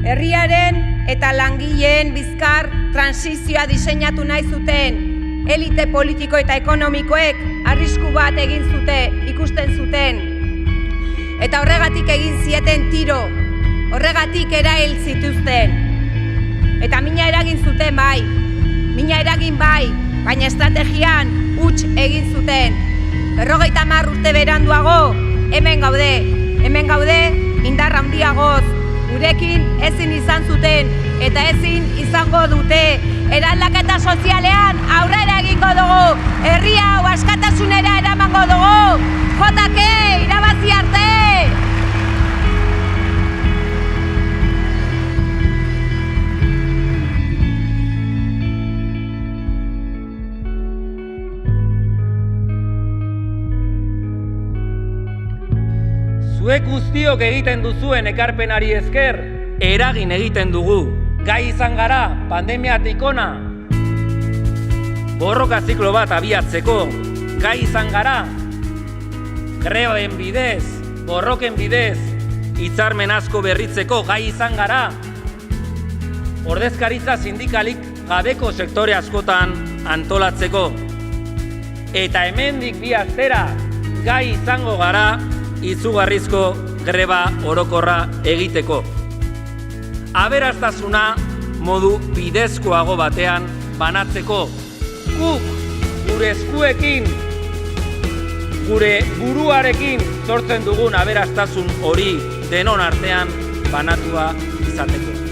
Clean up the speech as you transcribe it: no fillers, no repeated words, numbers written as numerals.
herriaren eta langileen bizkar transizioa diseinatu nahi zuten elite politiko eta ekonomikoek arrisku bat egin ikusten zuten. Eta horregatik egin zieten tiro, horregatik erail zituzten. Eta mina eragin zuten bai, baina estrategian huts egin zuten. 50 urte beranduago, hemen gaude indar handiagoz, gurekin ezin izan zuten eta ezin izango dute. Eraldaketa sozialean aurrera egingo dugu, herri hau askatasunera eramango dugu, JK irabazi arte! Zuek guztiok egiten duzuen ekarpenari esker, eragin egiten dugu. Gai izan gara, pandemiatik ona, borroka ziklo bat abiatzeko. Gai izan gara, greben bidez, borroken bidez, hitzarmen asko berritzeko. Gai izan gara, ordezkaritza sindikalik gabeko sektore askotan antolatzeko. Eta hemendik bi astera, gai izango gara, izugarrizko greba orokorra egiteko. Aberastasuna modu bidezkoago batean banatzeko. Guk gure eskuekin, gure buruarekin sortzen dugun aberastasun hori denon artean banatua izateko.